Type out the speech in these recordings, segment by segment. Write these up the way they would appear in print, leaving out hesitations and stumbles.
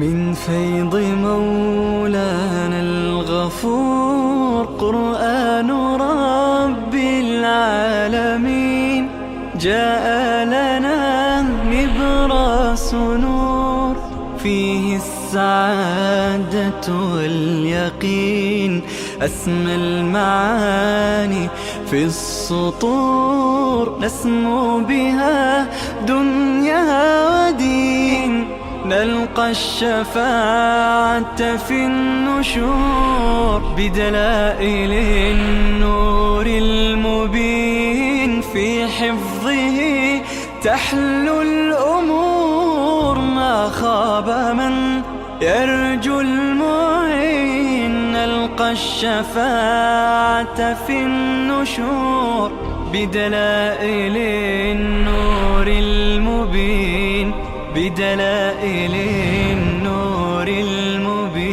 من فيض مولانا الغفور قرآن رب العالمين جاء لنا نبراس نور فيه السعادة واليقين أسمى المعاني في السطور نسمو بها دنيا ودين نلقى الشفاعة في النشور بدلائل النور المبين في حفظه تحلو الأمور ما خاب من يرجو المعين نلقى الشفاعة في النشور بدلائل النور المبين بدلائل النور المبين.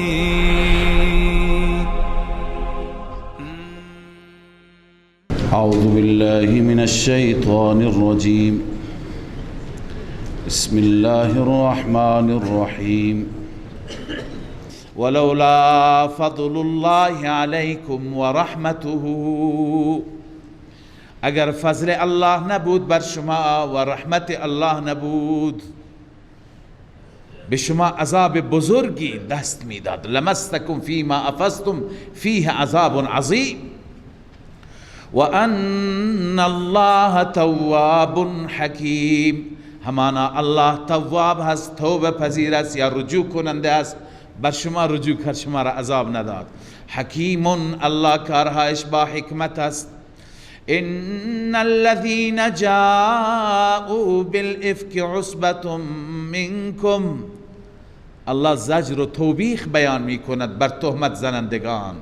أعوذ بالله من الشيطان الرجيم. بسم الله الرحمن الرحيم. ولولا فضل الله عليكم ورحمته اگر فضل الله نبود بر شما و رحمت الله نبود به شما عذاب بزرگی دست میداد. لمستکم فیما افضتم فیه عذاب عظیم و ان الله تواب حکیم. همانا الله تواب هست، توبه پذیر است یا رجوع کننده است، بر شما رجوع کرد، شما را عذاب نداد. حکیم، الله کارهایش با حکمت است. ان الذين جاءوا بالافك عصبة منكم، الله زجر و توبیخ بیان می کند بر تهمت زنندگان.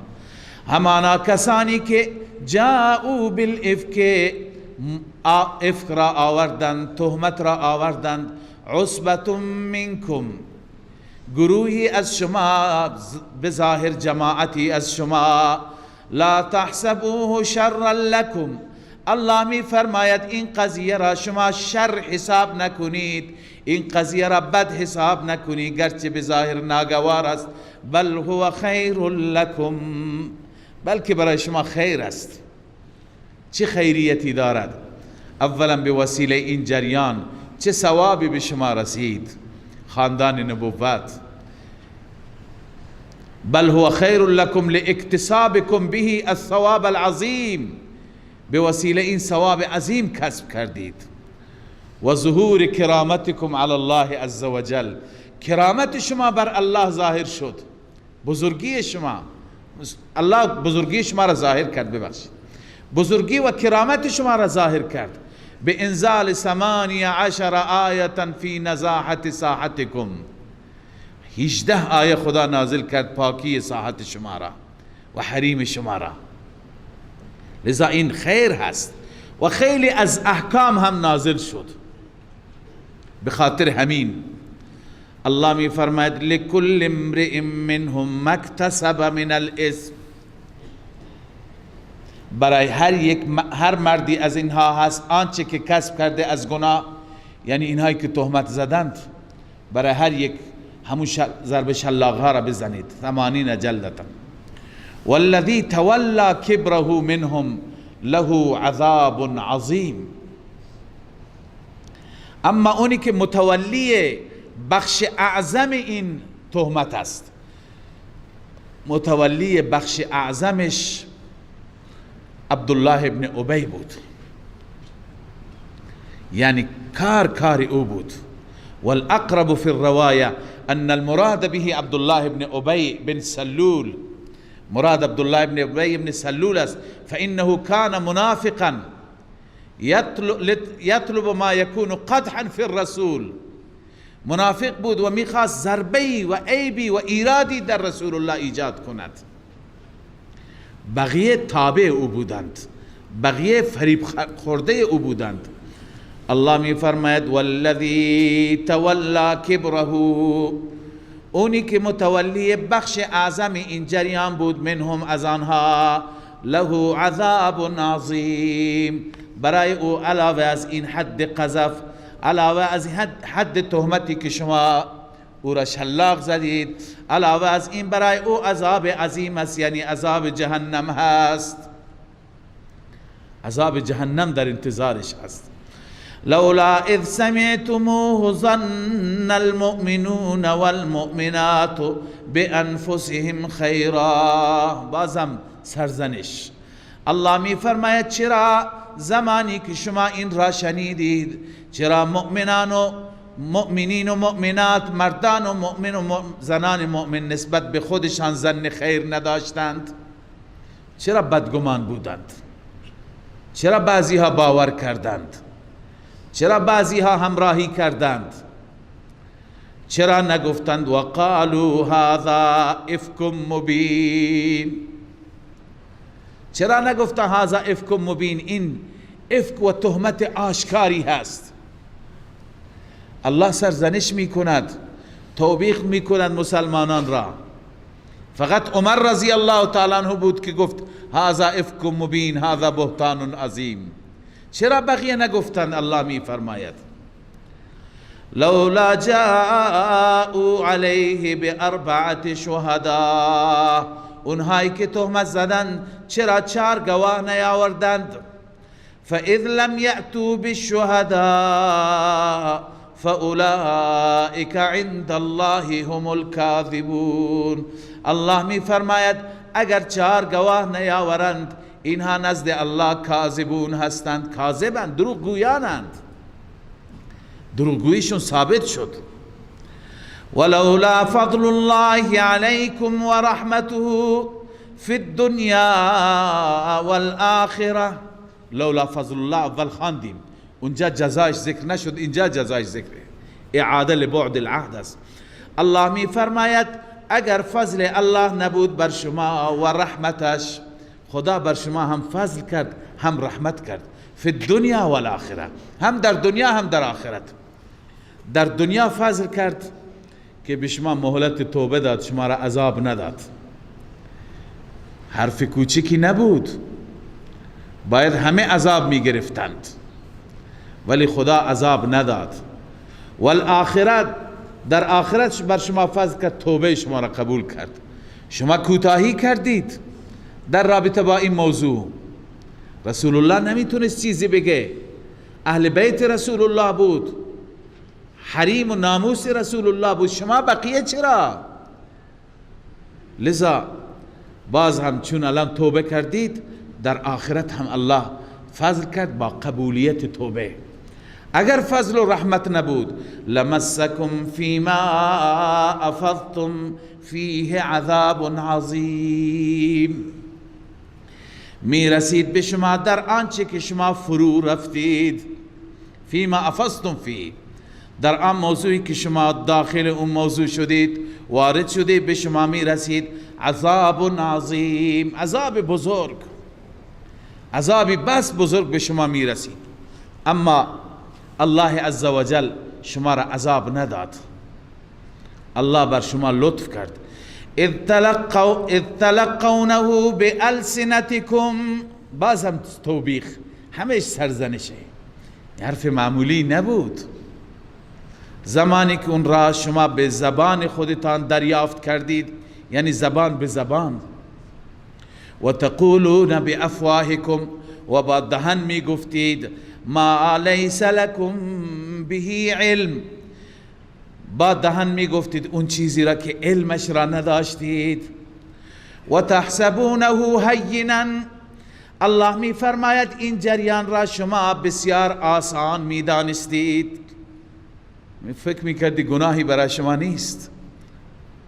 همانا کسانی که جاءوا بالافك افک را آوردند، تهمت را آوردند. عصبة منکم، گروهی از شما، بظاهر جماعتی از شما. لا تحسبوه شرا لكم، الله می فرماید این قضیه را شما شر حساب نکنید، این قضیه را بد حساب نکنید گرچه بظاهر ناگوار است. بل هو خیر لكم، بلکه برای شما خیر است. چه خیریتی دارد؟ اولا به وسیله این جریان چه ثوابی به شما رسید، خاندان نبوت. بل هو خیر لكم لاکتسابكم به الثواب العظیم، به وسیله این ثواب عظیم کسب کردید. و ظهور کرامتكم علی الله عز وجل، کرامت شما بر الله ظاهر شد، بزرگی شما، الله بزرگی شما را ظاهر کرد، ببخشید بزرگی و کرامت شما را ظاهر کرد به انزال 18 آیه فی نزاحت ساحتکم. 18 آیه خدا نازل کرد پاکی ساحت شما را و حریم شما را. لذا این خیر هست و خیلی از احکام هم نازل شد. به خاطر همین الله می فرماید لکل امرئ منهم ما اکتسب من الاثم، برای هر مردی از اینها هست آنچه که کسب کرده از گناه، یعنی اینهایی که تهمت زدند، برای هر یک همون ضرب شلاق ها را بزنید. 80 جلدتا. والذی تولی کبره منهم له عذاب عظیم، اما اونی که متولی بخش اعظم این تهمت است، متولی بخش اعظمش عبدالله ابن ابی بود، یعنی کار او بود. والاقرب في الرواية ان المراد به عبدالله ابن ابی بن سلول، مراد عبدالله ابن ابی بن سلول است. فانه كان منافقا يطلب ما يكون قدحا في الرسول، منافق بود و میخواست ضربه‌ای و عیبی و ایرادی در رسول الله ایجاد کند. بقیه تابع او بودند، بقیه فریب خورده او بودند. الله می فرماید والذی تولی کبره، اونی که متولی بخش اعظم این جریان بود، منهم از آنها، له عذاب عظیم، برای او علاوه از این حد قذف، علاوه از حد تهمتی که شما او را شلاق زدید. علاوه از این برای او عذاب عظیم است، یعنی عذاب جهنم هست. عذاب جهنم در انتظارش هست. لولا اذ سمعتموه ظن المؤمنون والمؤمنات بانفسهم خیرا. بازم سرزنش. الله می فرماید چرا زمانی که شما این را شنیدید، چرا مؤمنین و مؤمنات، مردان و مؤمن و زنان مؤمن نسبت به خودشان ظن خیر نداشتند؟ چرا بدگمان بودند؟ چرا بعضی ها باور کردند؟ چرا بعضی ها همراهی کردند؟ چرا نگفتند وقالوا هذا افک مبین؟ چرا نگفتند هذا افک مبین؟ این افک و تهمت آشکاری هست. الله سرزنش می کند، توبیخ می کند مسلمانان را. فقط عمر رضی الله تعالی عنه بود که گفت هذا افک مبین، هذا بهتان عظیم. چرا بقیه نگفتند؟ الله می فرماید لولا جاءوا علیه باربعه شهداء. اونهایی که تهمت زدند چرا 4 گواه نیاوردند؟ فاذ لم یأتوا بالشهداء فاولئک عند الله هم الكاذبون. الله می فرماید اگر 4 گواه نیاورند اینها نزد الله کاذبون هستند. کاذبند، دروغ گویانند، دروغگوییشون ثابت شد. ولولا فضل الله علیکم و رحمته فی الدنیا والآخرة. لولا فضل الله اول خواندیم، اونجا جزایش ذکر نشد، اینجا جزایش ذکر، اعاده لبعد العهد است. الله می فرماید اگر فضل الله نبود بر شما و رحمتش، خدا بر شما هم فضل کرد هم رحمت کرد، فی الدنیا والآخرة، هم در دنیا هم در آخرت. در دنیا فضل کرد که به شما مهلت توبه داد، شما را عذاب نداد. حرف کوچکی نبود، باید همه عذاب می گرفتند ولی خدا عذاب نداد. والآخرت، در آخرت بر شما فضل کرد، توبه شما را قبول کرد. شما کوتاهی کردید در رابطه با این موضوع. رسول الله نمیتونست چیزی بگه، اهل بیت رسول الله بود، حریم و ناموس رسول الله بود، شما بقیه چرا؟ لذا باز هم چون الان توبه کردید، در آخرت هم الله فضل کرد با قبولیت توبه. اگر فضل و رحمت نبود لمسکم فیما افضتم فیه عذاب عظیم. می رسید به شما در آنچه که شما فرو رفتید. فیما افضتم فیه، در آن موضوعی که شما داخل اون موضوع شدید، وارد شدید، به شما می رسید عذاب عظیم، عذاب بزرگ، عذابی بس بزرگ به شما می رسید. اما الله عزوجل شما را عذاب نداد، الله بر شما لطف کرد. اذ تلقونه بألسنتكم، باز هم توبیخ، همش سرزنشه، حرف معمولی نبود. زمانی که اون را شما به زبان خودتان دریافت کردید، یعنی زبان به زبان، و تقولون بافواهکم، و با دهن می گفتید ما لیس لکم به علم، با دهن می گفتید اون چیزی را که علمش را نداشتید. و تحسبونه هینا، الله می فرماید این جریان را شما بسیار آسان می دانستید، فکر می کردی گناهی برای شما نیست،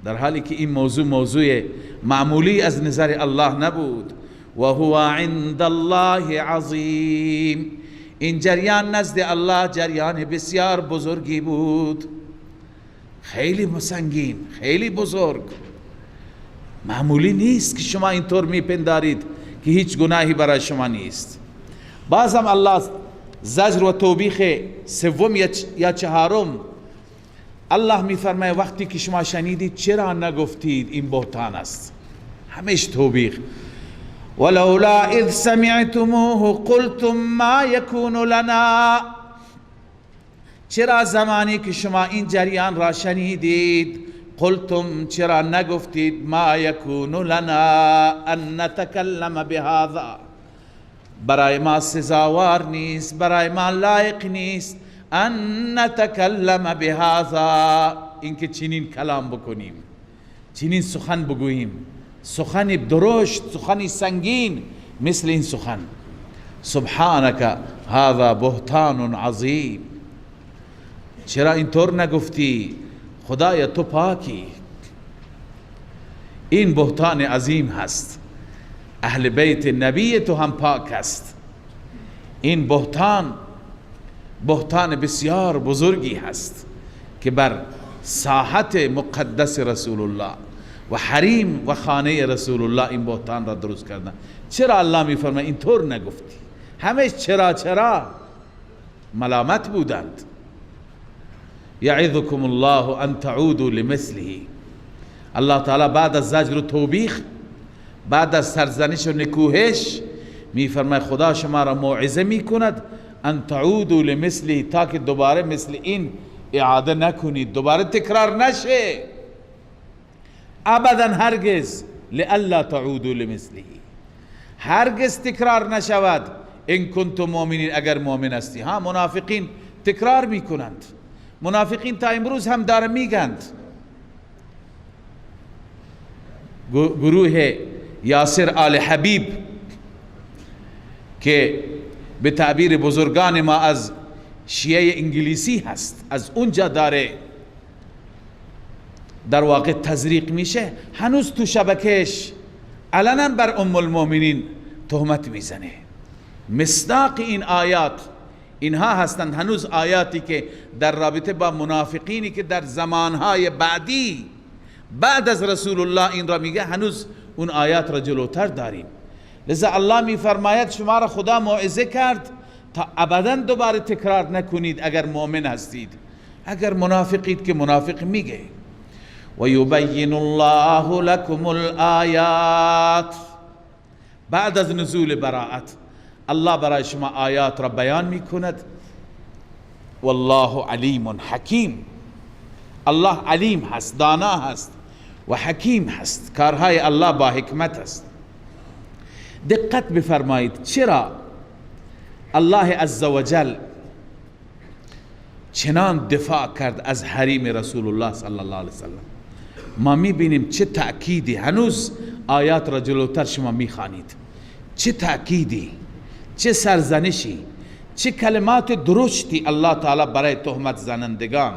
در حالی که این موضوع معمولی از نظر الله نبود. و هو عند الله عظیم، این جریان نزد الله جریان بسیار بزرگی بود، خیلی سنگین، خیلی بزرگ، معمولی نیست که شما اینطور میپندارید که هیچ گناهی برای شما نیست. بازم الله زجر و توبیخ سوم یا چهارم، الله میفرماید وقتی که شما شنیدید چرا نگفتید این بهتان است؟ همیش توبیخ. ولولا اذ سمعتموه قلتم ما يكون لنا، چرا زمانی که شما این جریان را شنیدید قلتم چرا نگفتید ما یکون لنا ان نتکلم بهذا، برای ما سزاوار نیست، برای ما لایق نیست ان نتکلم بهذا، اینکه چنین کلام بکنیم، چنین سخن بگوییم، سخنی درشت، سخنی سنگین مثل این سخن. سبحانك هذا بهتان عظیم، چرا اینطور نگفتی؟ خدایا تو پاکی، این بهتان عظیم هست. اهل بیت نبی تو هم پاک است. این بهتان بسیار بزرگی هست که بر ساحت مقدس رسول الله و حریم و خانه رسول الله این بهتان را درست کردن. چرا الله می فرماید اینطور نگفتی؟ همش چرا ملامت بودند. یعظکم الله ان تعودوا لمثله، الله تعالی بعد از زجر و توبیخ، بعد از سرزنش و نکوهش می فرماید خدا شما را موعظه می کند ان تعودوا لمثله، تا که دوباره مثل این اعاده نکنید، دوباره تکرار نشه ابدا، هرگز. لئلا تعودوا لمثله، هرگز تکرار نشود. ان کنتم مؤمنین، اگر مؤمن هستی. ها، منافقین تکرار میکنند، منافقین تا امروز هم دارن میگند. گروه یاسر آل حبیب که به تعبیر بزرگان ما از شیعه انگلیسی هست، از اونجا داره در واقع تزریق میشه، هنوز تو شبکش علنا بر ام المؤمنین تهمت میزنه. مصداق این آیات اینها هستند، هنوز آیاتی که در رابطه با منافقینی که در زمانهای بعدی بعد از رسول الله این را میگه، هنوز اون آیات را جلوتر داریم. لذا الله میفرماید شما را خدا موعظه کرد تا ابدا دوباره تکرار نکنید اگر مؤمن هستید. اگر منافقید که منافق میگه و یبین الله لكم الآیات، بعد از نزول براءت الله برای شما آیات را بیان میکند. والله علیم حکیم، الله علیم هست، دانا هست و حکیم هست، کارهای الله با حکمت است. دقت بفرمایید چرا الله عزوجل چنان دفاع کرد از حریم رسول الله صلی الله علیه وسلم. ما میبینیم چه تأکیدی، هنوز آیات را جلوتر شما میخوانید، چه تأکیدی، چه سرزنشی، چه کلمات درشتی الله تعالی برای تهمت زنندگان.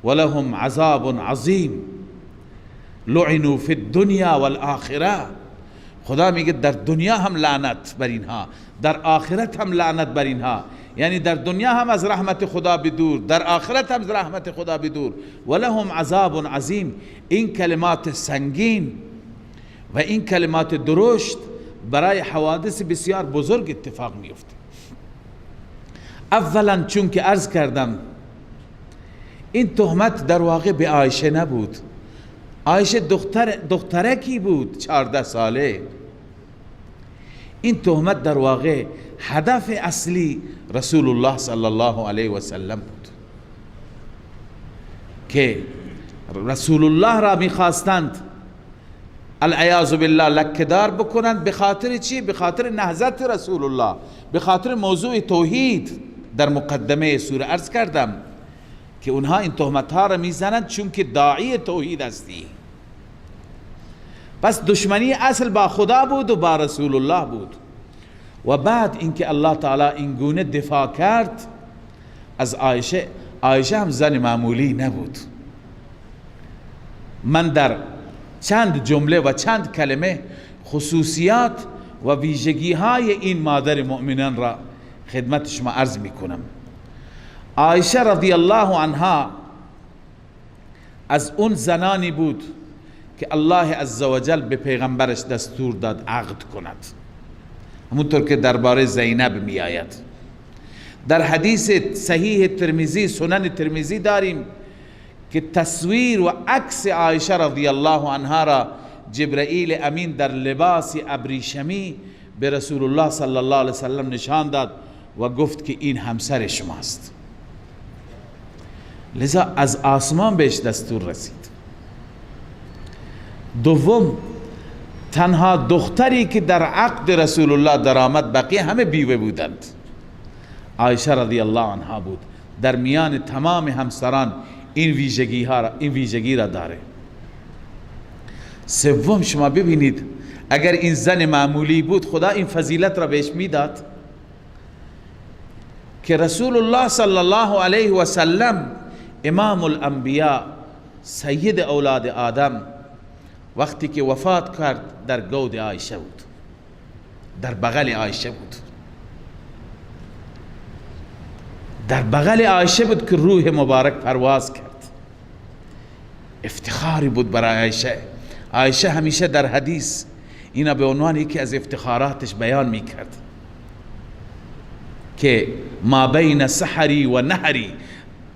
ولهم عذاب عظیم لعنوا فی الدنیا والآخره، خدا میگه در دنیا هم لعنت بر اینها، در آخرت هم لعنت بر اینها، یعنی در دنیا هم از رحمت خدا بدور، در آخرت هم از رحمت خدا بدور. ولهم عذاب عظیم، این کلمات سنگین و این کلمات درشت برای حوادث بسیار بزرگ اتفاق میفته. اولا چون که عرض کردم این تهمت در واقع به عایشه نبود، عایشه دخترکی بود 14 ساله. این تهمت در واقع هدف اصلی رسول الله صلی الله علیه و سلم بود که رسول الله را میخواستند العیاذ بالله لکه‌دار بکنند. به خاطر چی؟ به خاطر نهضت رسول الله، به خاطر موضوع توحید. در مقدمه سوره عرض کردم که اونها این تهمت ها را میزنند چون که داعی توحید هستی. پس دشمنی اصل با خدا بود و با رسول الله بود. و بعد اینکه الله تعالی این گونه دفاع کرد از عایشه، عایشه هم زن معمولی نبود. من در چند جمله و چند کلمه خصوصیات و ویژگی های این مادر مؤمنان را خدمت شما عرض می کنم. عایشه رضی الله عنها از اون زنانی بود که الله عزوجل به پیغمبرش دستور داد عقد کند، همونطور که درباره زینب می آید. در حدیث صحیح ترمذی، سنن ترمذی داریم که تصویر و عکس عایشه رضی الله عنها را جبرئیل امین در لباس ابریشمی به رسول الله صلی الله علیه وسلم نشان داد و گفت که این همسر شماست. لذا از آسمان بهش دستور رسید. دوم، تنها دختری که در عقد رسول الله درآمد، بقیه همه بیوه بودند، عایشه رضی الله عنها بود. در میان تمام همسران این ویژگی را داره. سوم، شما ببینید اگر این زن معمولی بود خدا این فضیلت را بهش میداد که رسول الله صلی الله علیه و سلم امام الانبیاء سید اولاد آدم وقتی که وفات کرد در گود عایشه بود، در بغل عایشه بود، در بغل عایشه بود که روح مبارک پرواز کرد. افتخاری بود برای عایشه. عایشه همیشه در حدیث اینا به عنوان یکی از افتخاراتش بیان میکرد که ما بین سحری و نهری،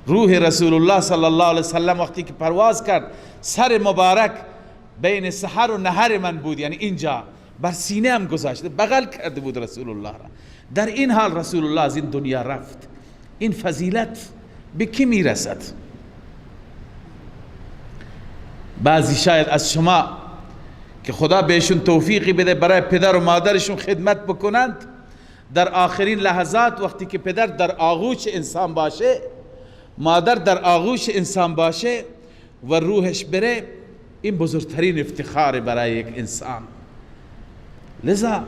روح رسول الله صلی الله علیه وسلم وقتی که پرواز کرد سر مبارک بین سحر و نهر من بود، یعنی اینجا بر سینه هم گذاشته، بغل کرده بود رسول الله را. در این حال رسول الله از این دنیا رفت. این فضیلت به کی میرسد؟ بعضی شاید از شما که خدا بهشون توفیقی بده برای پدر و مادرشون خدمت بکنند، در آخرین لحظات وقتی که پدر در آغوش انسان باشه، مادر در آغوش انسان باشه و روحش بره، این بزرگترین افتخار برای یک انسان. لذا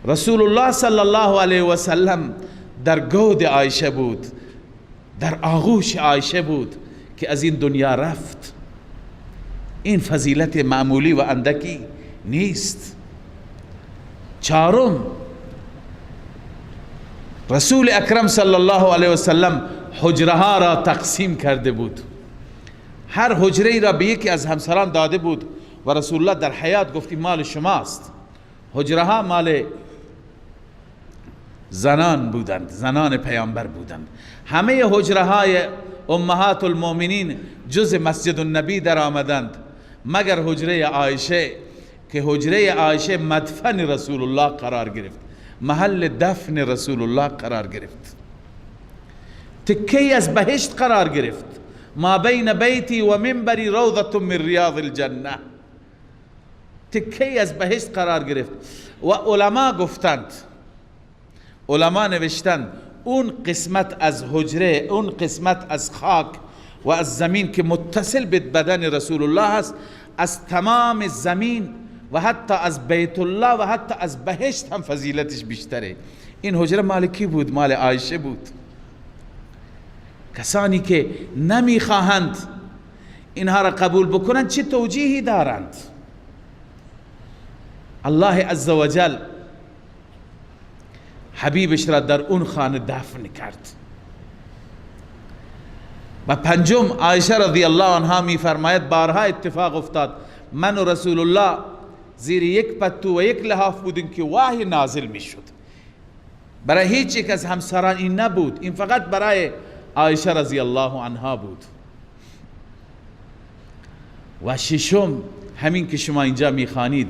رسول الله صلی الله علیه و سلم در گود عایشه بود، در آغوش عایشه بود که از این دنیا رفت. این فضیلت معمولی و اندکی نیست. چهارم، رسول اکرم صلی الله علیه و سلم حجره ها را تقسیم کرده بود. هر حجره را به یکی از همسران داده بود و رسول الله در حیات گفتی مال شماست. حجره ها مال زنان بودند، زنان پیامبر بودند. همه حجره های امهات المؤمنین جز مسجد النبی در آمدند مگر حجره عایشه که حجره عایشه مدفن رسول الله قرار گرفت، محل دفن رسول الله قرار گرفت، تکی از بهشت قرار گرفت. ما بین بیتی و منبری روضة من ریاض الجنه، تکی از بهشت قرار گرفت. و علما گفتند، علما نوشتند اون قسمت از حجره، اون قسمت از خاک و از زمین که متصل به بدن رسول الله است، از تمام زمین و حتی از بیت الله و حتی از بهشت هم فضیلتش بیشتره. این حجره مال کی بود؟ مال عایشه بود. کسانی که نمیخواهند اینها را قبول بکنند چه توجیهی دارند؟ الله عزوجل حبیبش را در اون خانه دفن کرد. و پنجم، عایشه رضی الله عنها می فرماید بارها اتفاق افتاد من و رسول الله زیر یک پتو و یک لحاف بودیم که وحی نازل می شد. برای هیچ یک از همسران این نبود، این فقط برای عایشه رضی الله عنها بود. و ششم، همین که شما اینجا می خوانید،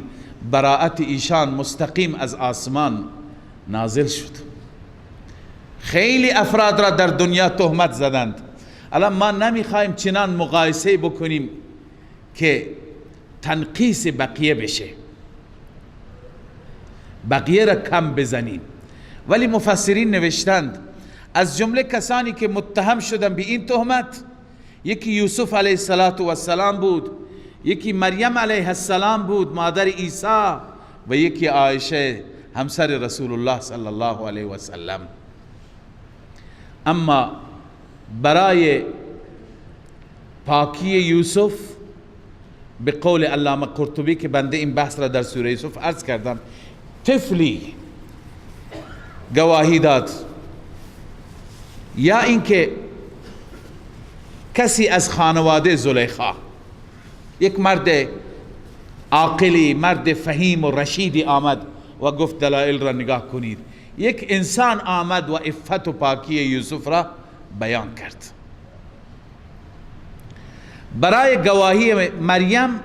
براءت ایشان مستقیم از آسمان نازل شد. خیلی افراد را در دنیا تهمت زدند. الان ما نمیخوایم چنان مقایسه بکنیم که تنقیص بقیه بشه، بقیه را کم بزنیم، ولی مفسرین نوشتند از جمله کسانی که متهم شدن به این تهمت، یکی یوسف علیه السلام بود، یکی مریم علیه السلام بود مادر عیسی، و یکی عایشه همسر رسول الله صلی الله علیه و سلم. اما برای پاکی یوسف به قول علامه قرطبی که بنده این بحث را در سوره یوسف عرض کردم، طفلی گواهی داد، یا اینکه کسی از خانواده زلیخا، یک مرد عاقلی، مرد فهیم و رشیدی آمد و گفت دلائل را نگاه کنید. یک انسان آمد و عفت و پاکی یوسف را بیان کرد. برای گواهی مریم،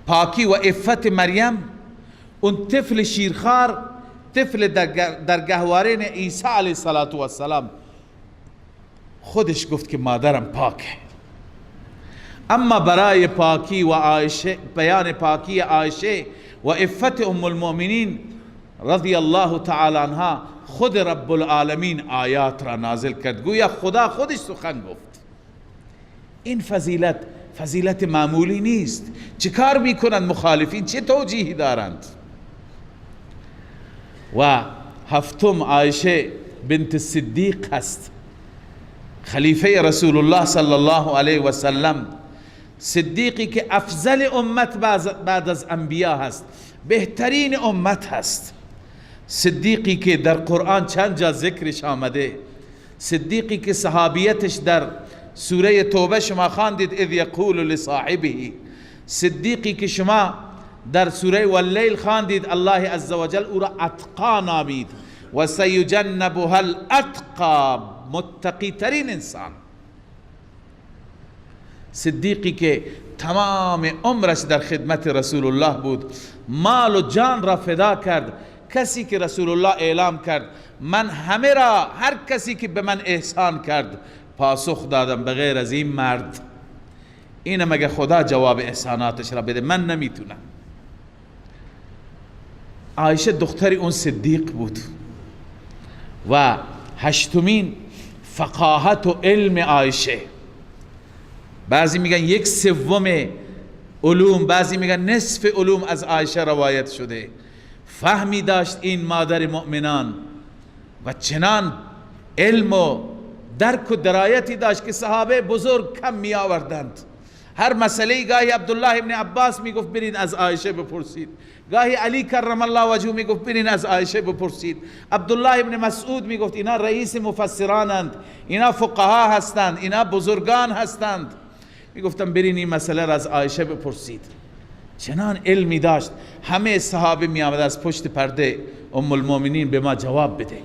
پاکی و عفت مریم، اون طفل شیرخوار، طفل در گهوارین عیسی علیه السلام خودش گفت که مادرم پاکه. اما برای پاکی و عایشه، بیان پاکی عایشه و عفت ام المؤمنین رضی الله تعالی عنها، خود رب العالمین آیات را نازل کرد، گویا خدا خودش سخن گفت. این فضیلت معمولی نیست. چه کار میکنند مخالفین؟ چه توجیهی دارند؟ و هفتم عایشه بنت صدیق هست، خلیفه رسول الله صلی الله علیه و سلم، صدیقی که افضل امت بعد از انبیا هست، بهترین امت هست، صدیقی که در قرآن چند جا ذکرش آمده، صدیقی که صحابیتش در سوره توبه شما خواندید، اذ یقول لصاحبه، صدیقی که شما در سوره واللیل خواندید الله عزوجل او را اتقا نامید و سیجنبها الاتقا، متقی ترین انسان، صدیقی که تمام عمرش در خدمت رسول الله بود، مال و جان را فدا کرد، کسی که رسول الله اعلام کرد من همه را، هر کسی که به من احسان کرد پاسخ دادم به غیر از این مرد. اینه مگه خدا جواب احساناتش را بده؟ من نمیتونم. عایشه دختری اون صدیق بود. و هشتمین فقاهت و علم عایشه، بعضی میگن 1/3 علوم، بعضی میگن نصف علوم از عایشه روایت شده. فهمی داشت این مادر مؤمنان و چنان علم و درک و درایتی داشت که صحابه بزرگ کم می آوردند. هر مسئله گاهی عبدالله ابن عباس می گفت برید از عایشه بپرسید، گاهی علی کرم الله وجهه می گفت برید از عایشه بپرسید، عبدالله ابن مسعود می گفت اینا رئیس مفسرانند، اینا فقها هستند، اینا بزرگان هستند، می گفتم برید این مسئله را از عایشه بپرسید. چنان علمی داشت. همه صحابه می آمد از پشت پرده ام المؤمنین به ما جواب بده.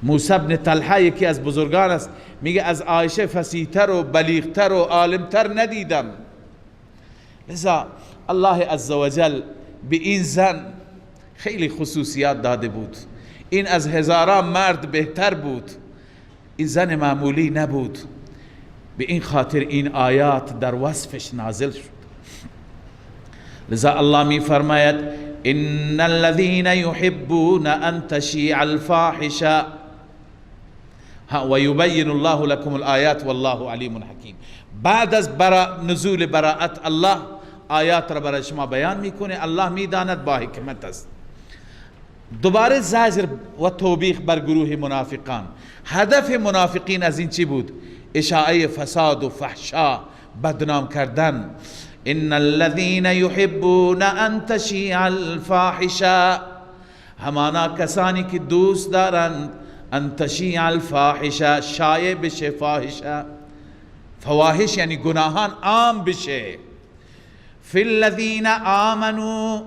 موسی بن طلحه یکی از بزرگان است، میگه از عایشه فصیح‌تر و بلیغتر و عالمتر ندیدم. لذا الله عزوجل به این زن خیلی خصوصیات داده بود. این از هزاران مرد بهتر بود، این زن معمولی نبود. به این خاطر این آیات در وصفش نازل شد. لذا الله می فرماید ان الذين يحبون ان تشيع الفاحشه و یبین الله لكم الآیات والله علیم حکیم. بعد از نزول براءت الله آیات را برای شما بیان میکنه. الله میداند با حکمت است. دوباره زجر و توبیخ بر گروه منافقان. هدف منافقین از این چی بود؟ اشاعه فساد و فحشا، بدنام کردن. ان الذين يحبون ان تشيع الفاحشه، همانا کسانی که دوست دارند ان تشیع الفاحشه، شایع بشه فاحشه، فواحش یعنی گناهان عام بشه. فی الذین آمنوا،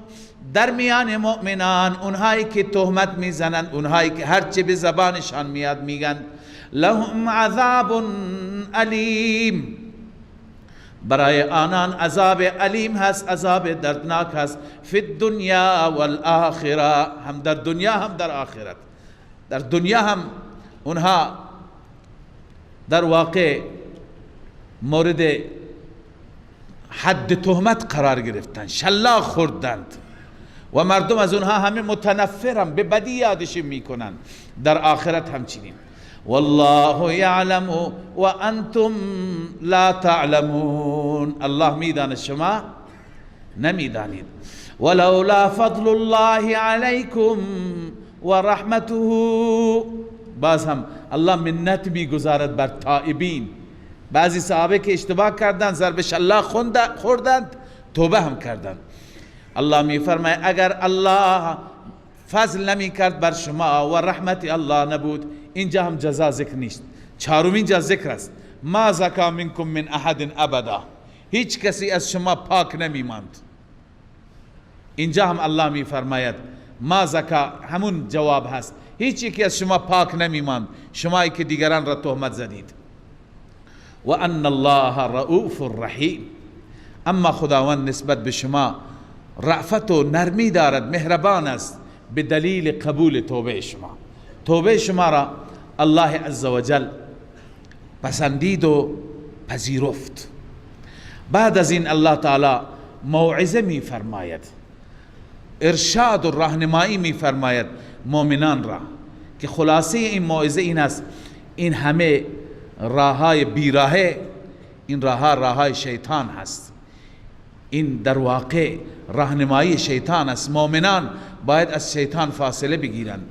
در میان مؤمنان، اونهایی که تهمت میزنند، اونهایی که هرچه به زبانشان میاد میگن لهم عذاب علیم، برای آنان عذاب علیم هست، عذاب دردناک هست. فی الدنیا والآخره، هم در دنیا هم در آخرت. در دنیا هم اونها در واقع مورد حد تهمت قرار گرفتن، شلاق خوردند و مردم از اونها همه متنفرن، به بدی یادش میکنن. در آخرت همچنین. والله یعلم و انتم لا تعلمون، الله میداند شما نمیدانید. ولولا فضل الله علیکم و رحمته، باز هم الله منت میگذارد بر تائبین. بعضی صحابه که اشتباه کردند، ضرب شلاق خوردند، توبه هم کردند. الله میفرماید اگر الله فضل نمی کرد بر شما و رحمت الله نبود، اینجا هم جزا ذکر نیست. چهارمین جا ذکر است، ما زکا منکم من احد ابدا، هیچ کسی از شما پاک نمی ماند. اینجا هم الله می فرماید ما زکا همون جواب هست، هیچ یکی از شما پاک نمی ماند، شمایی که دیگران را تهمت زدید. و ان الله رؤوف رحیم، اما خداوند نسبت به شما رأفت و نرمی دارد، مهربان است، به دلیل قبول توبه شما. توبه شما را الله عزوجل پسندید و پذیرفت. بعد از این الله تعالی موعظه می فرماید، ارشاد و راهنمایی می فرماید مؤمنان را که خلاصه این موعظه این است: این همه راههای بیراهه، این راههای شیطان هست، این در واقع راهنمایی شیطان است. مؤمنان باید از شیطان فاصله بگیرند.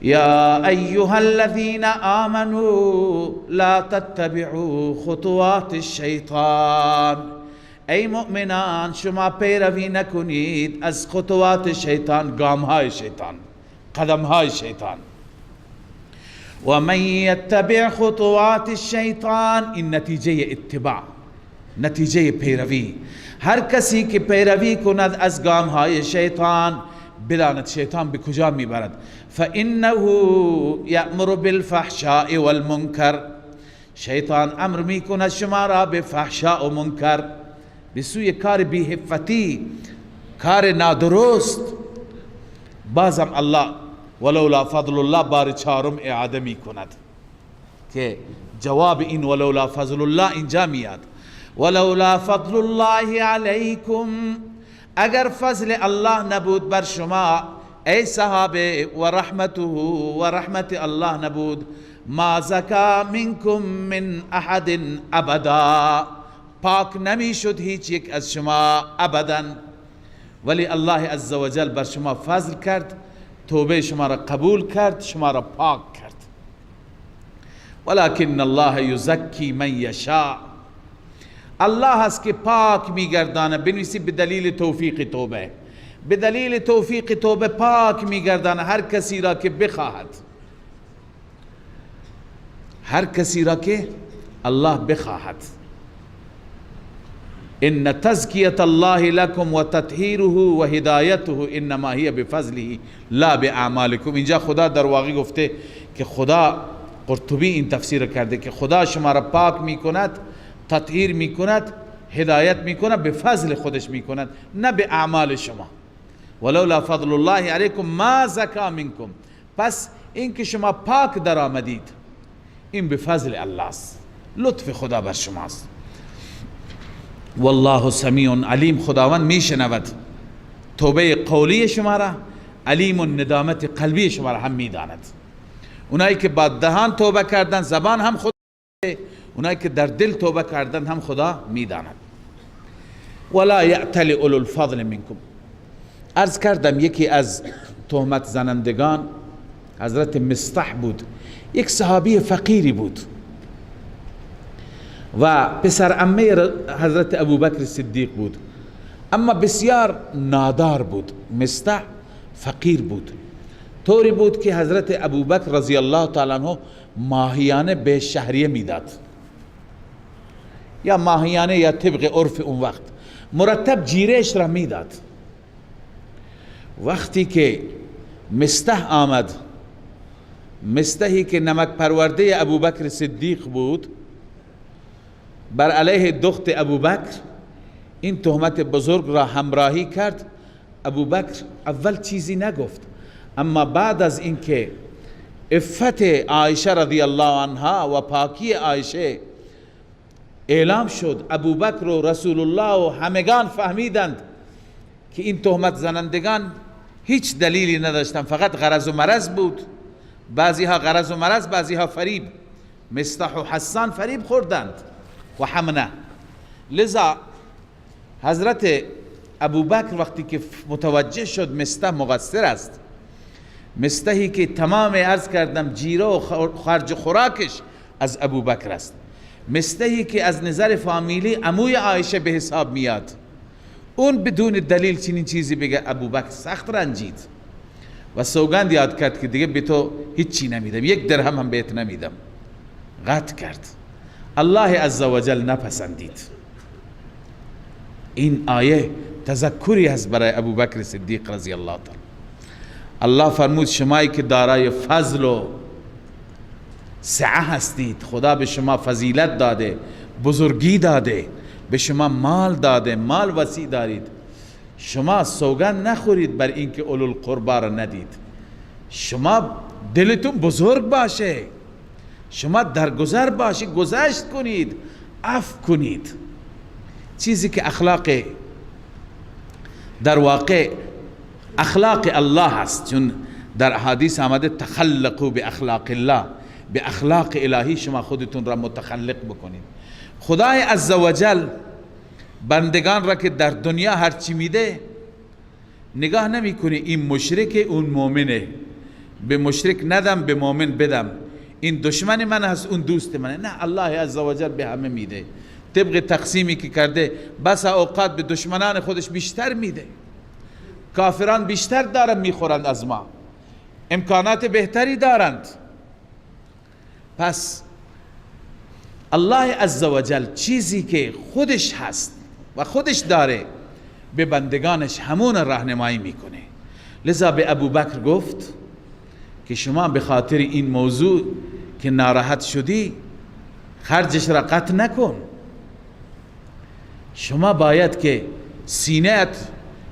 یا ایها الذین آمنوا لا تتبعوا خطوات الشیطان، ای مؤمنان شما پیروی نکنید از خطوات شیطان، گامهای شیطان، قدمهای شیطان. و من یتبع خطوات الشیطان، این نتیجه اتباع، نتیجه پیروی. هر کسی که پیروی کند از گامهای شیطان، بداند شیطان به کجا میبرد. فانه یأمر بالفحشاء والمنکر، شیطان امر میکند شما را به فحشاء و منکر، به سوی کار بی‌حفتی، کار نادرست. بازم الله ولولا فضل الله بار چهارم اعاده میکند که جواب این ولولا فضل الله اینجا میاد. ولولا فضل الله علیکم، اگر فضل الله نبود بر شما ای صحابه، و رحمته و رحمت الله نبود، ما زکا منکم من احد ابدا، پاک نمی شد هیچ یک از شما ابدا. ولی الله عزوجل بر شما فضل کرد، توبه شما را قبول کرد، شما را پاک کرد. ولكن الله یزکی من یشاء، الله هست که پاک میگردانه. بنویسی به دلیل توفیق توبه، به دلیل توفیق توبه پاک میگردانه هر کسی را که بخواهد، هر کسی را که الله بخواهد. ان تزکیة الله لكم و تطهیره و هدایته انما هی بفضله لا باعمالکم. اینجا خدا در واقع گفته که خدا، قرطبی این تفسیر کرده که خدا شما را پاک میکند، تطهیر میکند، هدایت میکند، به فضل خودش میکند، نه به اعمال شما. ولولا فضل الله علیکم ما زکا منکم، پس این که شما پاک در آمدید این به فضل الله است، لطف خدا بر شماست. والله سمیع علیم، خداوند میشنود توبه قولی شما را، علیم و ندامت قلبی شما را هم میداند. اونایی که با دهان توبه کردن زبان هم خدا، اونایی که در دل توبه کردن هم خدا میداند. ولا یأتل اولو الفضل منکم، عرض کردم یکی از تهمت زنندگان حضرت مصطح بود، یک صحابی فقیری بود و پسر عمه حضرت ابوبکر صدیق بود، اما بسیار نادار بود. مصطح فقیر بود، طوری بود که حضرت ابوبکر رضی الله تعالی عنه ماهیانه به شهریه میداد، یا ماهیانه یا طبق عرف اون وقت مرتب جیرهش را میداد. وقتی که مصطح آمد، مصطحی که نمک پرورده ابوبکر صدیق بود، بر علیه دخت ابوبکر این تهمت بزرگ را همراهی کرد. ابوبکر اول چیزی نگفت، اما بعد از اینکه عفت عایشه رضی الله عنها و پاکی عایشه اعلام شد، ابوبکر و رسول الله و همگان فهمیدند که این تهمت زنندگان هیچ دلیلی نداشتن، فقط غرض و مرض بود. بعضی ها غرض و مرض، بعضی ها فریب. مصطح و حسان فریب خوردند و حمنه. لذا حضرت ابوبکر وقتی که متوجه شد مصطح مقصر است، مصطحی که تمام عرض کردم جیره و خرج خوراکش از ابوبکر است، مصطحی که از نظر فامیلی عموی عایشه به حساب میاد، اون بدون دلیل چنین چیزی بگه، ابوبکر سخت رنجید و سوگند یاد کرد که دیگه به تو هیچی نمیدم، یک درهم هم بهت نمیدم. قطع کرد. الله عزوجل نپسندید. این آیه تذکری هست برای ابوبکر صدیق رضی الله تعالی. الله فرمود شمایی که دارای فضل و سعه هستید، خدا به شما فضیلت داده، بزرگی داده، به شما مال داده، مال وسیع دارید، شما سوگند نخورید بر اینکه اولو القربا را ندید. شما دلتون بزرگ باشه، شما درگذر باشید، گذشت کنید، عفو کنید. چیزی که اخلاق در واقع اخلاق الله هست، چون در حدیث آمده تخلقوا به اخلاق الله، به اخلاق الهی شما خودتون را متخلق بکنید. خدای عزوجل بندگان را که در دنیا هرچی میده نگاه نمیکنه این مشرک اون مؤمنه، به مشرک ندم به مؤمن بدم، این دشمن من هست اون دوست منه. نه، الله عزوجل به همه میده طبق تقسیمی که کرده. بس اوقات به دشمنان خودش بیشتر میده. کافران بیشتر دارن میخورند از ما، امکانات بهتری دارند. پس الله عزوجل چیزی که خودش هست و خودش داره به بندگانش همون راهنمایی میکنه. لذا به ابوبکر گفت که شما به خاطر این موضوع که ناراحت شدی خرجش را قطع نکن. شما باید که سینه‌ات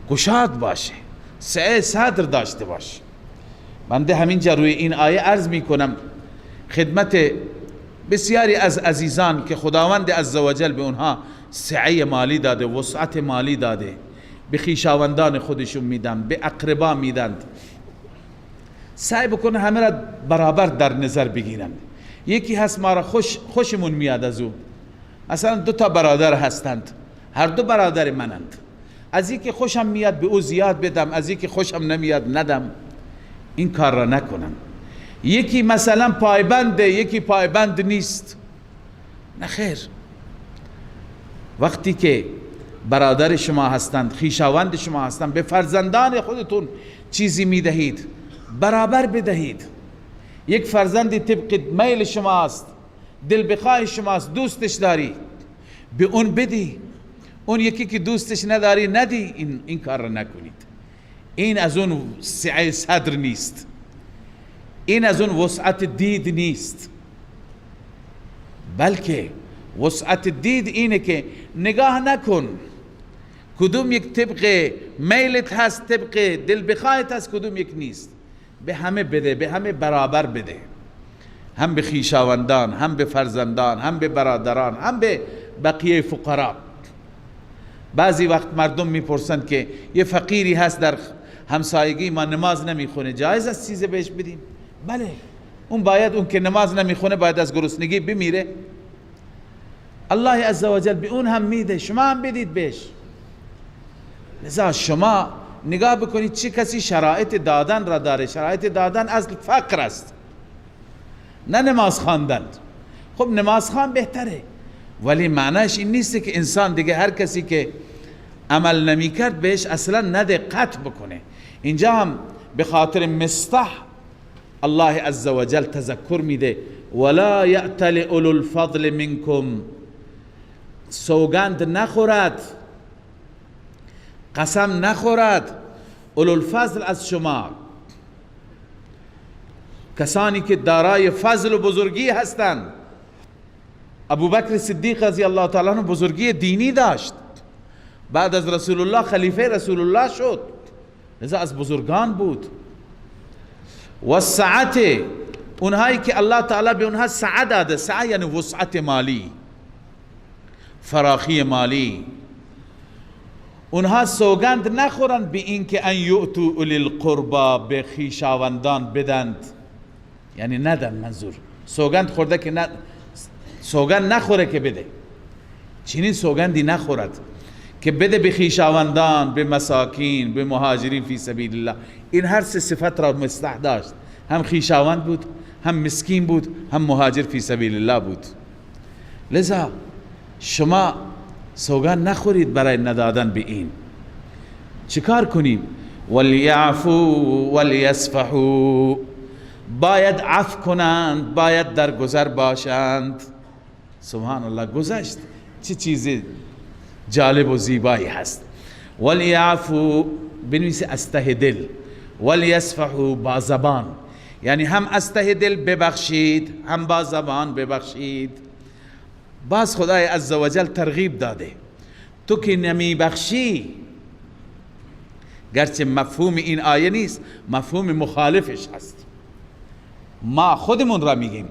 گشاد باشه، سعه صدر داشته باشه. بنده همینجا روی این آیه عرض میکنم خدمت بسیاری از عزیزان که خداوند عزوجل به اونها سعه مالی داده، وسعت مالی داده، به خویشاوندان خودشون میدن، به اقربا میدن، سعی بکنه همه را برابر در نظر بگیرن. یکی هست ما را خوشمون میاد از او، مثلا 2 تا برادر هستند، هر 2 برادر منند، از یکی خوشم میاد به او زیاد بدم، از یکی خوشم نمیاد ندم. این کار را نکنم. یکی مثلا پایبنده، یکی پایبند نیست، نه خیر. وقتی که برادر شما هستند، خویشاوند شما هستند، به فرزندان خودتون چیزی میدهید برابر بدهید. یک فرزندی طبق میل شماست، دل بخواه شماست، دوستش داری، به اون بدی. اون یکی که دوستش نداری ندی. این کار را نکنید. این از اون سعه صدر نیست، این از اون وسعت دید نیست، بلکه وسعت دید اینه که نگاه نکن کدوم یک طبق میلت هست، طبق دل بخواهت هست، کدوم یک نیست. به همه بده، به همه برابر بده، هم به خویشاوندان، هم به فرزندان، هم به برادران، هم به بقیه فقرا. بعضی وقت مردم میپرسند که یه فقیری هست در همسایگی ما نماز نمیخونه، جایز است چیزی بهش بدیم؟ بله، اون باید، اون که نماز نمیخونه باید از گرسنگی بمیره. الله عزوجل به اون هم میده، شما هم بدید بهش. لذا شما نگاه بکنید چه کسی شرایط دادن را داره. شرایط دادن از فقر است، نه نماز خواندن. خب نماز خوان بهتره، ولی معناش این نیست که انسان دیگه هر کسی که عمل نمی کرد بهش اصلا نده، قطع بکنه. اینجا هم به خاطر مصطح الله عزوجل تذکر میده ولا یأتل اولو الفضل منکم، سوگند نخورد، قسم نخورد اولو الفضل از شما، کسانی که دارای فضل و بزرگی هستند. ابوبکر صدیق رضی الله تعالی عنه بزرگی دینی داشت، بعد از رسول الله خلیفه رسول الله شد، لذا از بزرگان بود. و سعت، اونهایی که الله تعالی به اونها سعه داده، سعه یعنی وسعت مالی، فراخی مالی، اونها سوگند نخورند به این که ان یؤتوا اولی القربا، به خویشاوندان بدند، یعنی ندن. منظور سوگند خورده که سوگند نخوره که بده، چنین سوگندی نخورد که بده به خویشاوندان، به مساکین، به مهاجرین فی سبیل الله. این هر 3 صفت را مصلح داشت، هم خویشاوند بود، هم مسکین بود، هم مهاجر فی سبیل الله بود. لذا شما سوگند نخورید برای ندادن به این. چیکار کنیم؟ ولیعفو ولیصفحوا، باید عفو کنند، باید در گذر باشند. سبحان الله، گذشت چه چیز جالب و زیبایی هست. ولیعفو بنویس از ته دل، ولیصفحوا با زبان، یعنی هم از ته دل ببخشید، هم با زبان ببخشید. باز خدای عزوجل ترغیب داده، تو که نمی بخشی، گرچه مفهوم این آیه نیست، مفهوم مخالفش هست. ما خودمون را میگیم،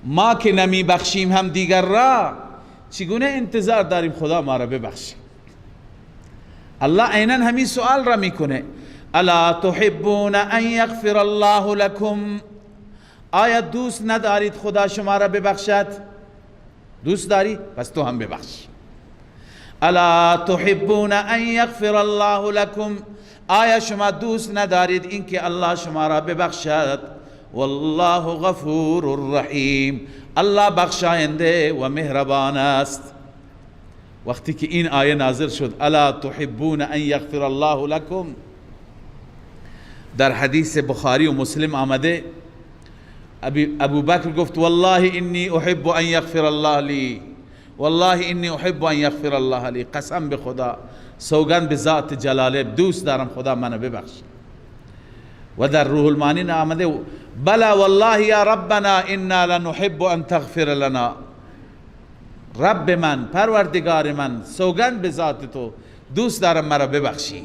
ما که نمی بخشیم هم دیگر را، چگونه انتظار داریم خدا ما را ببخشه؟ الله عیناً همین سوال را میکنه الا تحبون ان یغفر الله لكم، آیا دوست ندارید خدا شما را ببخشد؟ دوست داری؟ پس تو هم ببخش. الا تحبون ان یغفر الله لكم، آیا شما دوست ندارید اینکه الله شما را ببخشد؟ والله غفور رحیم، الله بخشاینده و مهربان است. وقتی که این آیه نازل شد الا تحبون ان یغفر الله لكم، در حدیث بخاری و مسلم آمده ابو بکر گفت والله انی احب ان یغفر الله لی، والله انی احب ان یغفر الله لی، قسم به خدا، سوگند به ذات جلاله، دوست دارم خدا منو ببخش. و در روح المانی آمده بلا والله یا ربنا انا لنحب ان تغفر لنا، رب من، پروردگار من، سوگند به ذات تو، دوست دارم مرا ببخشی.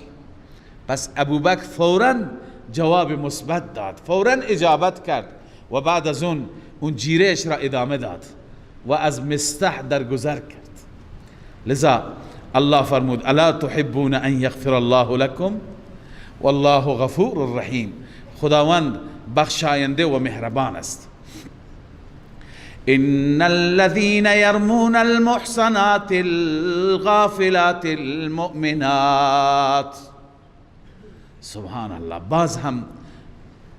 پس ابوبکر فوراً جواب مثبت داد، فوراً اجابت کرد و بعد از اون جیرش را ادامه داد و از مستح درگذر کرد. لذا الله فرمود الا تحبون ان یغفر الله لكم والله غفور رحیم، خداوند بخشاینده و مهربان است. ان الذين يرمون المحصنات الغافلات المؤمنات، سبحان الله، باز هم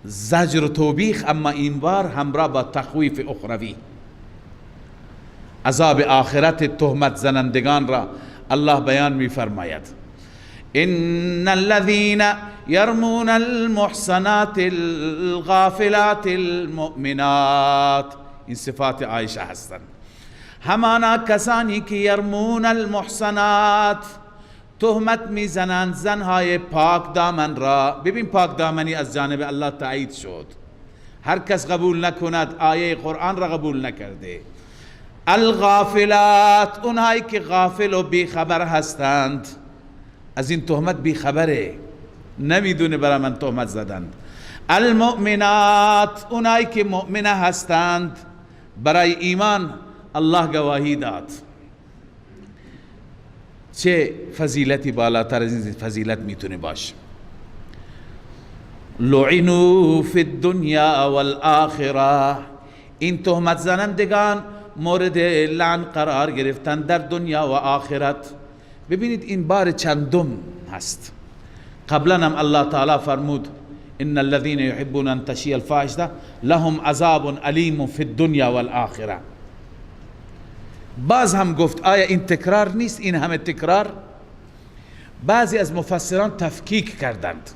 زجر و توبیخ، اما این بار همراه با تخویف اخروی. عذاب آخرت تهمت زنندگان را الله بیان می فرماید. ان الذين يرمون المحصنات الغافلات المؤمنات، این صفات عایشه هستند. همانا کسانی که یرمون المحصنات، تهمت میزنند زنهای پاک دامن را. ببین پاک دامنی از جانب الله تایید شد، هر کس قبول نکند آیه قرآن را قبول نکرده. الغافلات، اونهایی که غافل و بیخبر هستند، از این تهمت بیخبره، نمیدونه برای من تهمت زدند. المؤمنات، اونهایی که مؤمنه هستند، برای ایمان الله گواهی داد. چه فضیلتی بالاتر از این فضیلت میتونه باشه؟ لعنوا فی الدنیا والآخرة، این تهمت زنندگان مورد لعن قرار گرفتن در دنیا و آخرت. ببینید این بار چندم هست. قبلا هم الله تعالی فرمود ان الذين يحبون ان تشيع الفاحشه لهم عذاب علیم فی الدنیا والآخرة. باز هم گفت آیا این تکرار نیست؟ این همه تکرار. بعضی از مفسران تفکیک کردند.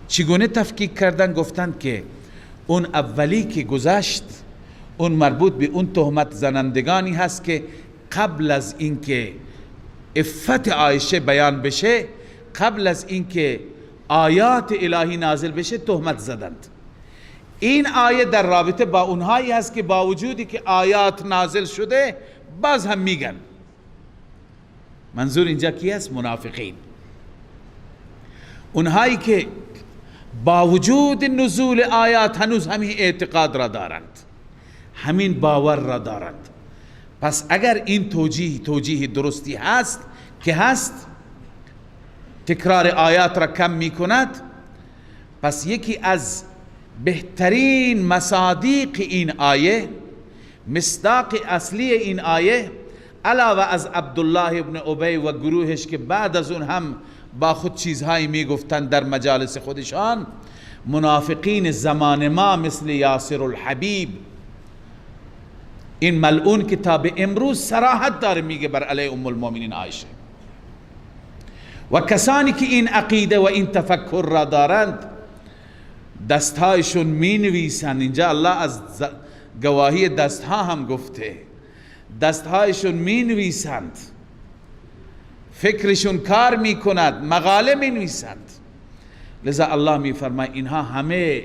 چگونه تفکیک کردند؟ گفتند که اون اولی که گذشت اون مربوط به اون تهمت زنندگانی هست که قبل از اینکه عفت عایشه بیان بشه، قبل از اینکه آیات الهی نازل بشه تهمت زدند. این آیه در رابطه با اونهایی هست که با وجودی که آیات نازل شده باز هم میگن. منظور اینجا کی است؟ منافقین. اونهایی که با وجود نزول آیات هنوز همین اعتقاد را دارند، همین باور را دارند. پس اگر این توجیه درستی هست که هست، تکرار آیات را کم می کند، پس یکی از بهترین مصادیق این آیه، مصداق اصلی این آیه، علاوه از عبدالله ابن ابی و گروهش که بعد از اون هم با خود چیزهایی می گفتن در مجالس خودشان، منافقین زمان ما مثل یاسر الحبیب، این ملعون که تا به امروز صراحت داره میگه بر علیه ام المؤمنین عایشه، و کسانی که این عقیده و این تفکر را دارند دستهایشون می نویسند. اینجا الله از گواهی دستها هم گفته، دستهایشون می نویسند، فکرشون کار می کند، مقاله می نویسند. لذا الله می فرماید اینها همه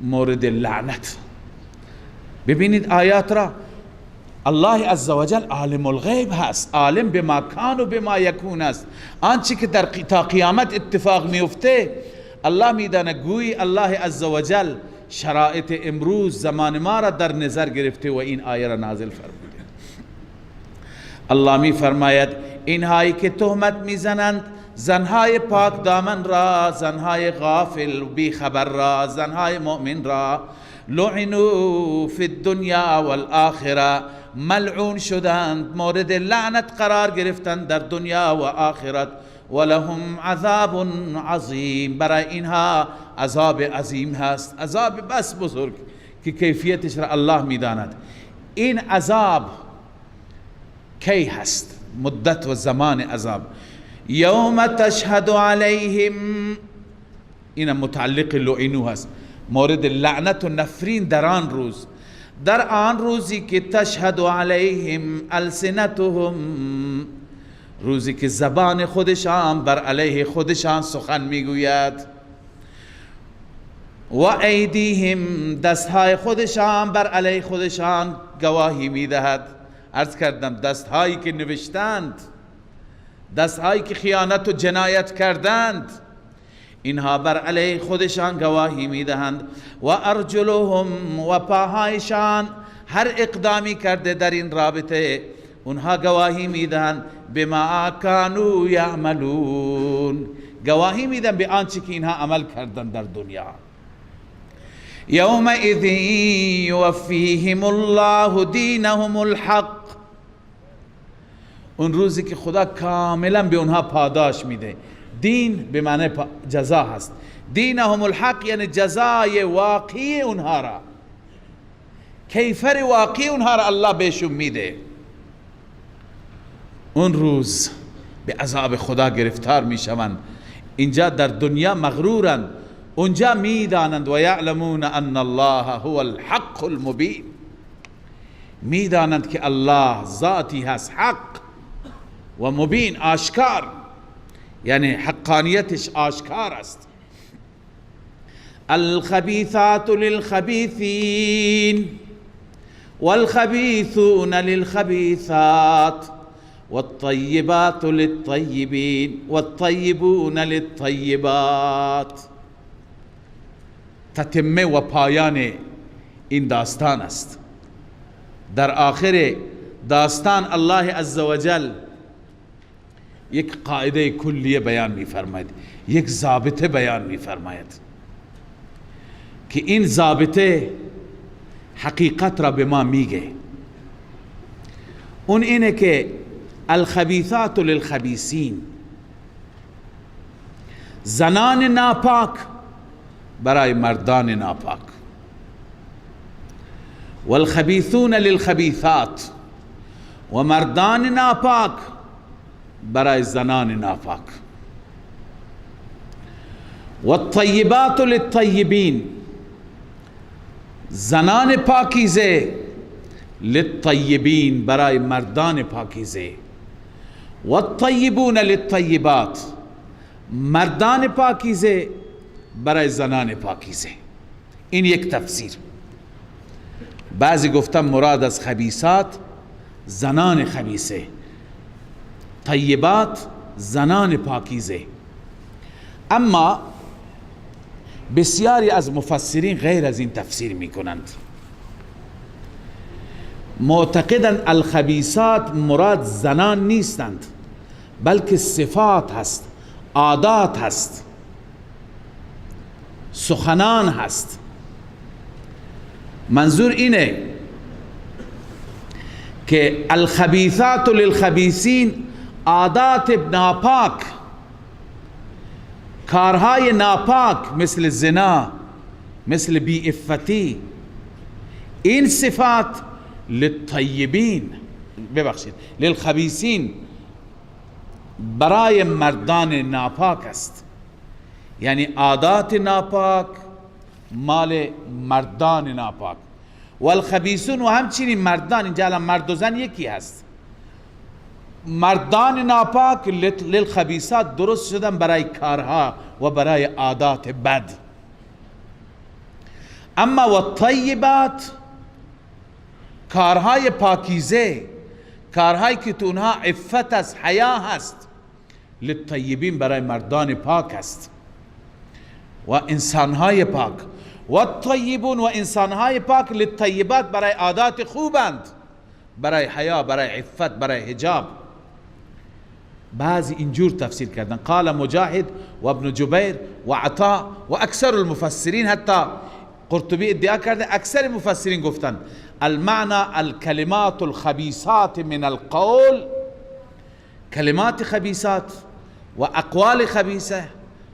مورد لعنت. ببینید آیات را، الله عزوجل عالم الغیب هست، عالم بما کان و بما یکون است. آنچه که در تا قیامت اتفاق میفته الله میدانه. گویی الله عزوجل شرایط امروز زمان ما را در نظر گرفته و این آیه را نازل فرموده. الله می فرماید اینهایی که تهمت میزنند زنهای پاک دامن را، زنهای غافل بی خبر را، زنهای مؤمن را، لعنوا فی الدنیا والآخره، ملعون شدند، مورد لعنت قرار گرفتند در دنیا و آخرت. ولهم عذاب عظیم، برای اینها عذاب عظیم هست، عذاب بس بزرگ که کیفیتش را الله میداند. این عذاب کی هست؟ مدت و زمان عذاب. یوم تشهد علیهم، این متعلق لعنو هست، مورد لعنت و نفرین در آن روز، در آن روزی که تشهد علیهم السنتهم، روزی که زبان خودشان بر علیه خودشان سخن میگوید، و ایدیهم، دستهای خودشان بر علیه خودشان گواهی میدهد. عرض کردم دستهایی که نوشتند، دستهایی که خیانت و جنایت کردند، اینها بر علیه خودشان گواهی میدهند. و ارجلهم، و پاهایشان هر اقدامی کرده در این رابطه اونها گواهی میدهند. بما کانوا یعملون، گواهی میدن به آنچه که اینها عمل کردن در دنیا. یومئذ یوفیهم الله دینهم الحق، اون روزی که خدا کاملا به اونها پاداش میده. دین به معنی جزا هست، دینهم الحق یعنی جزای واقعی اونها را، کیفر واقعی اونها را الله بهشون میده. اون روز به عذاب خدا گرفتار میشوند. اینجا در دنیا مغرورند، اونجا میدانند و یعلمون ان الله هو الحق المبین، میدانند که الله ذاتی هست حق و مبین، آشکار، یعنی حقانیتش آشکار است. الخبیثات للخبیثین والخبیثون للخبیثات والطیبات للطیبین والطیبون للطیبات. تتمه و پایان این داستان است. در آخر داستان الله عزوجل یک قاعده کلیه بیان می فرماید، یک ضابطه بیان می فرماید که این ضابطه حقیقت را به ما میگه. اون اینه که الخبیثات للخبیثین، زنان ناپاک برای مردان ناپاک، والخبیثون للخبیثات، و مردان ناپاک برای زنان ناپاک، والطیبات للطیبین، زنان پاکیزه للطیبین برای مردان پاکیزه، والطیبون للطیبات، مردان پاکیزه برای زنان پاکیزه. این یک تفسیر. بعضی گفتن مراد از خبیثات زنان خبیثه، طیبات زنان پاکیزه. اما بسیاری از مفسرین غیر از این تفسیر می کنند، معتقدند الخبیثات مراد زنان نیستند، بلکه صفات هست، عادات هست، سخنان هست. منظور اینه که الخبیثات للخبیثین، عادات ناپاک، کارهای ناپاک مثل زنا، مثل بی‌عفتی، این صفات للطیبین، ببخشید للخبیثین، برای مردان ناپاک است. یعنی عادات ناپاک مال مردان ناپاک. والخبیثون، و همچنین مردان، اینجا الان مرد و زن یکی هست، مردان ناپاک للخبیثات درست شدن برای کارها و برای عادات بد. اما والطیبات، کارهای پاکیزه، کارهایی که تو اونها عفت است، حیا هست، للطیبین برای مردان پاک است و انسانهای پاک. و الطیبون، و انسانهای پاک للطیبات برای عادات خوبند، برای حیا، برای عفت، برای حجاب. بعضی اینجور تفسیر کردن. قال مجاهد و ابن جبیر و عطا و اکثر المفسرین، حتی قرطبی ادعا کرده اکثر مفسرین گفتن المعنى الكلمات الخبيثات من القول، کلمات خبیثات و اقوال خبیثه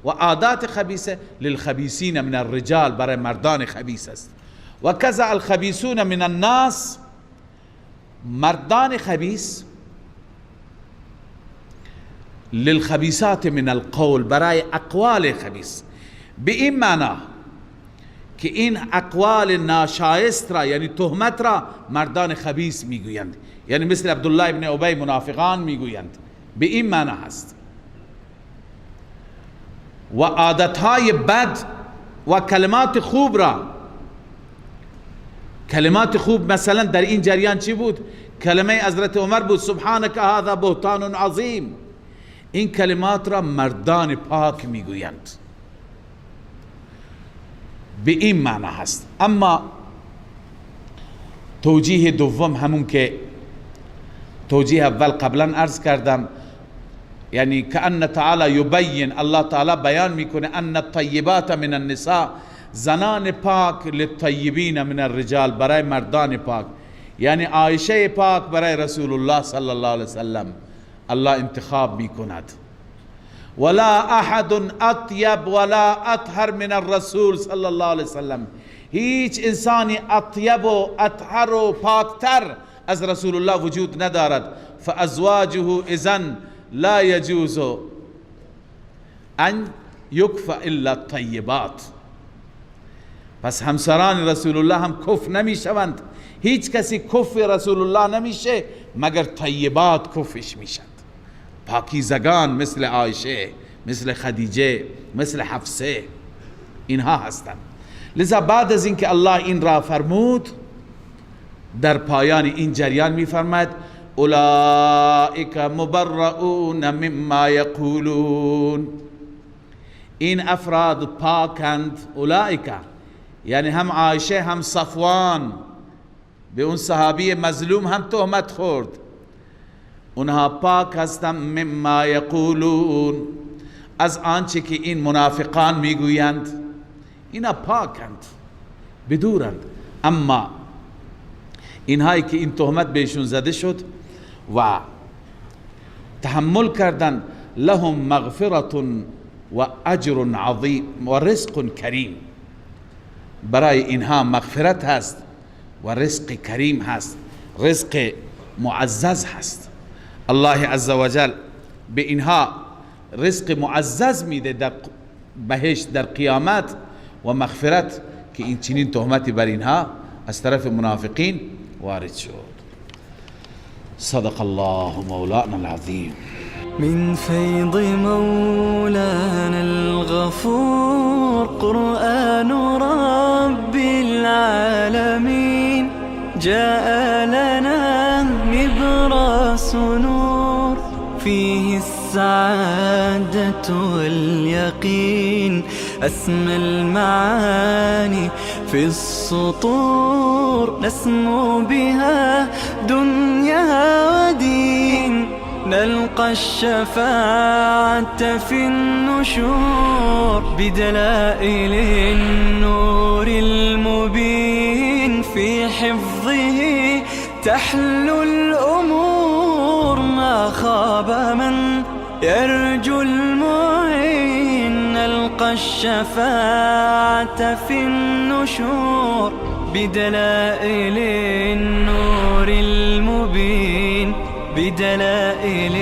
و عادات خبیثه للخبیثین من الرجال، برای مردان خبیث است. و کذا الخبیثون من الناس، مردان خبیث للخبیثات من القول، برای اقوال خبیث. به این معنا که این اقوال ناشایست را، یعنی تهمت را، مردان خبیث میگویند، یعنی مثل عبدالله ابن ابی منافقان میگویند. به این معنا هست. و عادتهای بد و کلمات خوب را، کلمات خوب مثلا در این جریان چی بود؟ کلمه حضرت عمر بود سبحانك هذا بهتان عظیم. این کلمات را مردان پاک میگویند. به این معنی هست. اما توجیه دوم، همون که توجیه اول قبلا عرض کردم، یعنی کأن تعالی یبین، الله تعالی بیان میکنه ان الطیبات من النساء، زنان پاک للطیبین من الرجال، برای مردان پاک، یعنی عایشه پاک برای رسول الله صلی الله علیه وسلم الله انتخاب میکند. ولا احد اطیب ولا اطهر من الرسول صلی الله علیه وسلم، هیچ انسانی اطیب و اطهر و پاکتر از رسول الله وجود ندارد. فازواجه اذن لا يجوز ان یکفى الا الطیبات، پس همسران رسول الله هم کف نمی شوند. هیچ کسی کف رسول الله نمیشه مگر طیبات کفش میشند، پاکیزگان مثل عایشه، مثل خدیجه، مثل حفصه، اینها هستند. لذا بعد از اینکه الله این را فرمود، در پایان این جریان میفرماید اولئک مبرؤون مما یقولون، این افراد پاکند. اولئک یعنی هم عایشه هم صفوان، به اون صحابی مظلوم هم تهمت خورد، اونها پاک هستند. مما یقولون، از آنچه که این منافقان میگویند، اینا پاکند، بدورند. اما اینهایی که این تهمت بهشون زده شد و تحمل کردن، لهم مغفرت و اجر عظیم و رزق کریم، برای اینها مغفرت هست و رزق کریم هست، رزق معزز هست. الله عزوجل به اینها رزق معزز میده در بهشت در قیامت و مغفرت، که این چنین تهمتی بر اینها از طرف منافقین وارد شد. صدق الله مولانا العظیم. من فيض مولانا الغفور قرآن رب العالمين، جاء لنا نبراس نور فيه السعادة واليقين، أسمى المعاني في السطور، نسمو بها دنيا ودين، نلقى الشفاعة في النشور بدلائل النور المبين، في حفظه تحلو الأمور، ما خاب من يرجو المعين، نلقى الشفاعة في النشور بدلائل النور المبين، بدلائل